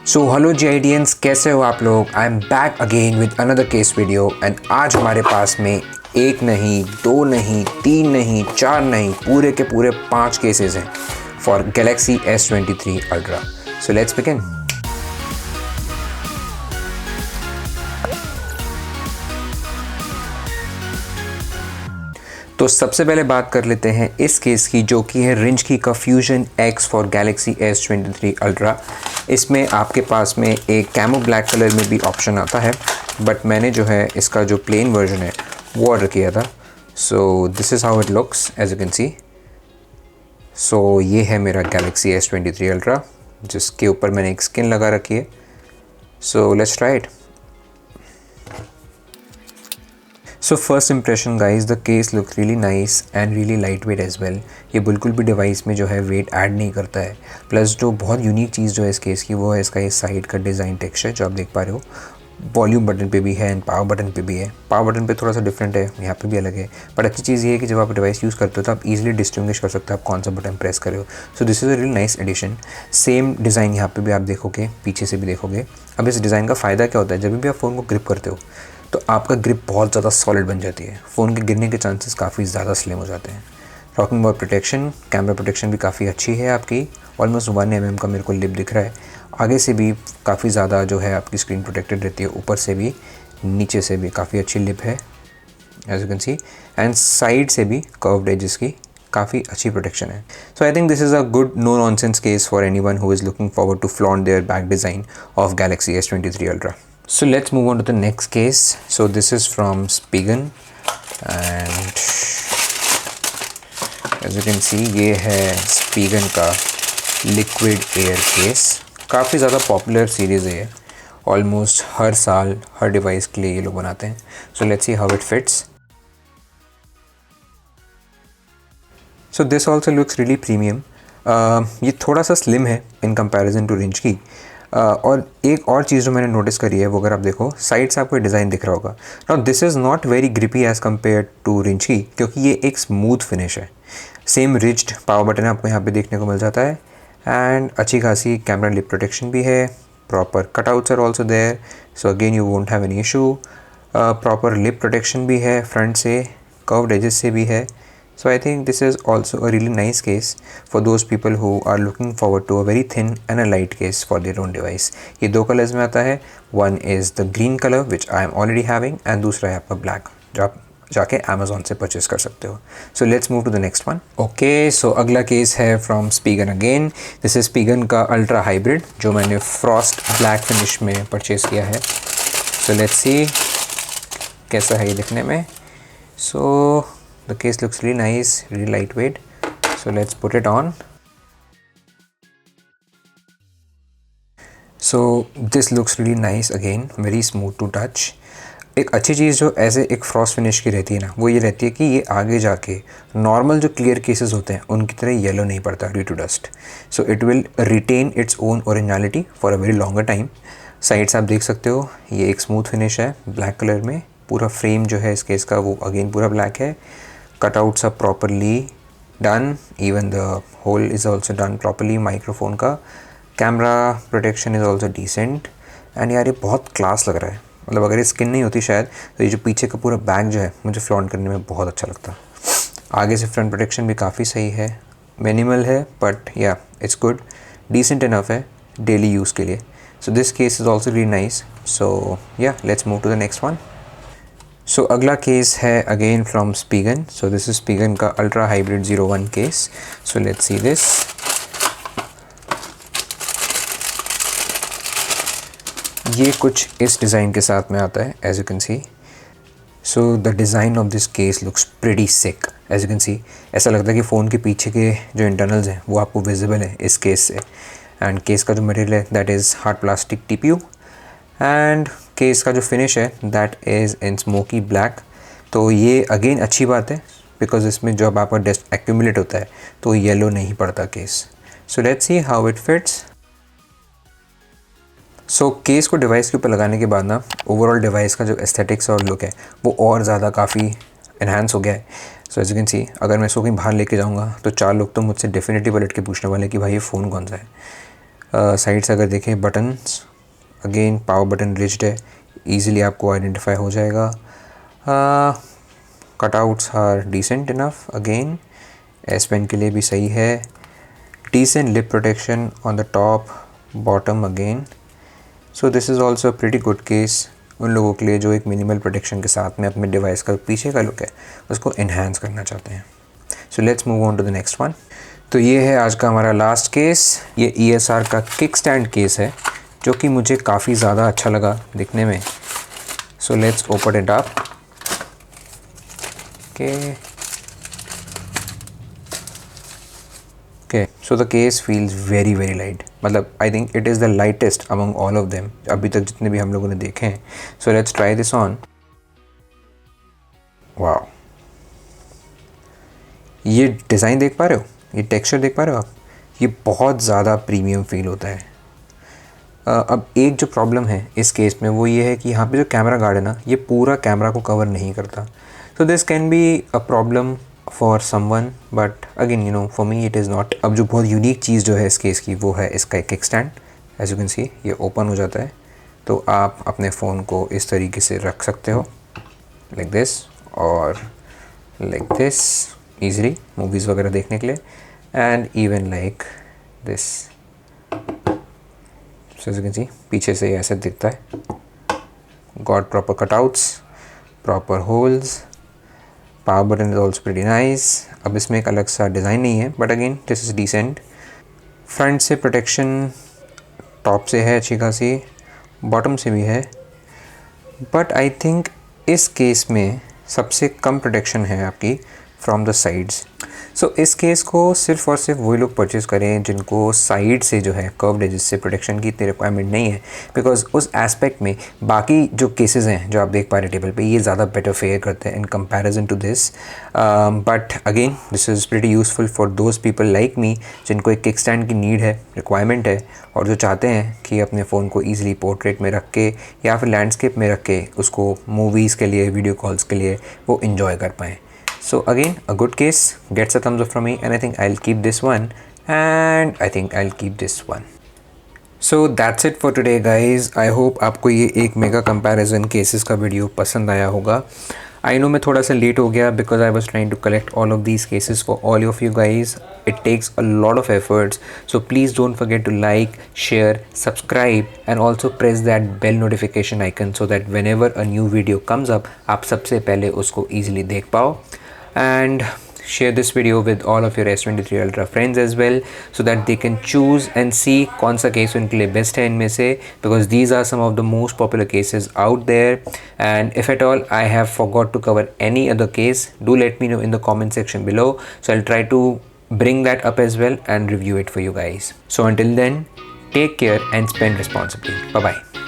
So hello GIDians, कैसे हो आप लोग। I am back again with another case video and आज हमारे पास में एक नहीं, दो नहीं, तीन नहीं, चार नहीं, पूरे के पूरे 5 केसेस हैं for Galaxy S23 ultra. So let's begin. तो सबसे पहले बात कर लेते हैं इस केस की, जो कि है रिंचकी का fusion X for Galaxy S23 ultra. इसमें आपके पास में एक कैमो ब्लैक कलर में भी ऑप्शन आता है, बट मैंने जो है इसका जो प्लेन वर्जन है वो ऑर्डर किया था। So this is how it looks as you can see. सो ये है मेरा गैलेक्सी S23 अल्ट्रा, जिसके ऊपर मैंने एक स्किन लगा रखी है। So let's try it. So first impression guys, the case look really nice and really light weight as well. ये बिल्कुल भी डिवाइस में जो है वेट ऐड नहीं करता है। प्लस जो बहुत यूनिक चीज़ जो है इस केस की, वो है इसका ये साइड का डिज़ाइन टेक्सचर जो आप देख पा रहे हो। वॉल्यूम बटन पे भी है एंड पावर बटन पे भी है। पावर बटन पे थोड़ा सा डिफरेंट है, यहाँ पे भी अलग है। बट अच्छी चीज़ ये है कि जब आप डिवाइस यूज़ करते हो तो आप इजीली डिस्टिंग्विश कर सकते हो आप कौन सा बटन प्रेस करे हो। So this is a really nice addition. Same design यहाँ पे भी आप देखोगे, पीछे से भी देखोगे। अब इस डिज़ाइन का फ़ायदा क्या होता है, जब भी आप फ़ोन को ग्रिप करते हो तो आपका ग्रिप बहुत ज़्यादा सॉलिड बन जाती है। फ़ोन के गिरने के चांसेस काफ़ी ज़्यादा स्लिम हो जाते हैं। Talking about protection, camera protection भी काफ़ी अच्छी है आपकी। ऑलमोस्ट 1 mm का मेरे को लिप दिख रहा है। आगे से भी काफ़ी ज़्यादा जो है आपकी स्क्रीन प्रोटेक्टेड रहती है, ऊपर से भी, नीचे से भी काफ़ी अच्छी लिप है as you can see. And side से भी कर्व्ड एजेस की काफ़ी अच्छी प्रोटेक्शन है। So I think this is a good no nonsense case for anyone who is looking forward to flaunt their back design of Galaxy S23 ultra. So let's move on to the next case. So this is from Spigen and as you can see ये है Spigen का liquid air case। काफ़ी ज़्यादा popular series है ये, almost हर साल हर device के लिए ये लोग बनाते हैं। So let's see how it fits. So this also looks really premium. ये थोड़ा सा स्लिम है इन कंपैरिजन टू रिंच की। और एक और चीज़ जो मैंने नोटिस करी है, वो अगर आप देखो साइड से आपको डिज़ाइन दिख रहा होगा। Now this is not very grippy as compare to Ringke, क्योंकि ये एक स्मूथ फिनिश है। सेम रिज्ड पावर बटन आपको यहाँ पे देखने को मिल जाता है एंड अच्छी खासी कैमरा लिप प्रोटेक्शन भी है। Proper cutouts are also there, so again you won't have any issue. Proper lip protection भी है, फ्रंट से कर्व्ड एजेस से भी है। So I think this is also a really nice case for those people who are looking forward to a very thin and a light case for their own device. ये 2 colours में आता है। One is the green color which I am already having and दूसरा है आपका black, जो आप जाके Amazon से परचेज कर सकते हो। So let's move to the next one. Okay, so अगला केस है from Spigen again. This is Spigen का Ultra Hybrid, जो मैंने Frost Black Finish में परचेज़ किया है। So let's see कैसा है ये दिखने में। So the case looks really nice, really lightweight. So let's put it on. So this looks really nice again, very smooth to touch. एक अच्छी चीज़ जो ऐसे एक फ्रॉस्ट फिनिश की रहती है ना, वो ये रहती है कि ये आगे जाके नॉर्मल जो क्लियर केसेस होते हैं उनकी तरह येलो नहीं पड़ता due to dust. So it will retain its own originality for a very longer time. Sides आप देख सकते हो, ये एक स्मूथ फिनिश है ब्लैक कलर में। पूरा फ्रेम जो है इस केस का वो अगेन पूरा ब्लैक है। Cutouts are properly done, even the hole is also done properly। Microphone का camera protection is also decent and यार ये बहुत क्लास लग रहा है। मतलब अगर ये स्किन नहीं होती शायद, तो ये जो पीछे का पूरा बैग जो है मुझे फ्लॉन्ट करने में बहुत अच्छा लगता। आगे से फ्रंट प्रोटेक्शन भी काफ़ी सही है, मिनिमल है but yeah it's good, decent enough है डेली यूज़ के लिए। So this case is also really nice. So yeah let's move to the next one. So अगला केस है again from Spigen। So this is Spigen का ultra hybrid 01 case. So let's see this. ये कुछ इस design के साथ में आता है as you can see. So the design of this case looks pretty sick as you can see. ऐसा लगता है कि फ़ोन के पीछे के जो इंटरनल्स हैं वो आपको विजिबल है इस केस से। एंड केस का जो मटेरियल है that is hard plastic TPU and case का जो फिनिश है that is in smoky black. तो ये अगेन अच्छी बात है, बिकॉज इसमें जब आपका डस्ट एक्यूमुलेट होता है तो येलो नहीं पड़ता case. So let's see how it fits. So case को डिवाइस के ऊपर लगाने के बाद ना ओवरऑल डिवाइस का जो एस्थेटिक्स और लुक है वो और ज़्यादा काफ़ी इन्हांस हो गया है। So as you can see, अगर मैं इसको कहीं बाहर लेके जाऊँगा तो 4 लोग तो मुझसे डेफिनेटली पलट के पूछने वाले कि भाई ये फ़ोन कौन सा है। साइड्स अगर देखें, buttons again power button ridged है, ईज़िली आपको आइडेंटिफाई हो जाएगा। Cutouts are decent enough, again S pen के लिए भी सही है। Decent lip protection on the top bottom again, so this is also pretty good case उन लोगों के लिए जो एक मिनिमल प्रोटेक्शन के साथ में अपने डिवाइस का पीछे का लुक है उसको इन्हांस करना चाहते हैं। So let's move on to the next one. तो ये है आज का हमारा लास्ट केस। ये ESR का किक स्टैंड केस है जो कि मुझे काफ़ी ज़्यादा अच्छा लगा दिखने में। So let's open it up. Okay, so the case feels very very light, मतलब I think it is the lightest among all of them अभी तक जितने भी हम लोगों ने देखे हैं। So let's try this on. Wow, ये डिज़ाइन देख पा रहे हो, ये टेक्सचर देख पा रहे हो आप, ये बहुत ज़्यादा प्रीमियम फील होता है। अब एक जो प्रॉब्लम है इस केस में वो ये है कि यहाँ पे जो कैमरा गार्ड है ना, ये पूरा कैमरा को कवर नहीं करता। So this can be a problem for someone, but again you know for me it is not. अब जो बहुत यूनिक चीज़ जो है इस केस की वो है इसका kick stand. As you can see ये ओपन हो जाता है, तो आप अपने फ़ोन को इस तरीके से रख सकते हो, लाइक दिस और लाइक दिस, ईज़िली मूवीज़ वगैरह देखने के लिए, and even like this. So as you can see पीछे से ऐसे दिखता है। Got proper cutouts, proper holes, power button is also pretty nice. अब इसमें एक अलग सा डिज़ाइन नहीं है, but again this is decent. Front से प्रोटेक्शन टॉप से है अच्छी खासी, बॉटम से भी है, बट आई थिंक इस केस में सबसे कम प्रोटेक्शन है आपकी फ्रॉम द साइड्स। सो इस केस को सिर्फ और सिर्फ वही लोग परचेज़ करें जिनको साइड से जो है कर्व्ड एजेस से प्रोटेक्शन की इतनी रिक्वायरमेंट नहीं है, बिकॉज उस एस्पेक्ट में बाकी जो केसेस हैं जो आप देख पा रहे हैं टेबल पे, ये ज़्यादा बेटर फेयर करते हैं in comparison to this. But again this is pretty useful for those people like me जिनको एक किक स्टैंड की नीड है, रिक्वायरमेंट है, और जो चाहते हैं कि अपने फ़ोन को ईज़िली पोर्ट्रेट में रख के या फिर लैंडस्केप में रख के उसको मूवीज़ के लिए, वीडियो कॉल्स के लिए वो इन्जॉय कर पाएँ। So again, a good case, gets a thumbs up from me, and I think I'll keep this one, and I think I'll keep this one. So that's it for today guys. I hope आपको ये एक mega comparison cases का video पसंद आया होगा। I know मैं थोड़ा सा लेट हो गया because I was trying to collect all of these cases for all of you guys. It takes a lot of efforts, so please don't forget to like, share, subscribe and also press that bell notification icon so that whenever a new video comes up आप सबसे पहले उसको easily देख पाओ. And share this video with all of your S23 Ultra friends as well so that they can choose and see कौन सा case उनके लिए बेस्ट है इनमें से, because these are some of the most popular cases out there. And if at all I have forgot to cover any other case, do let me know in the comment section below, so I'll try to bring that up as well and review it for you guys. So until then, take care and spend responsibly. Bye bye.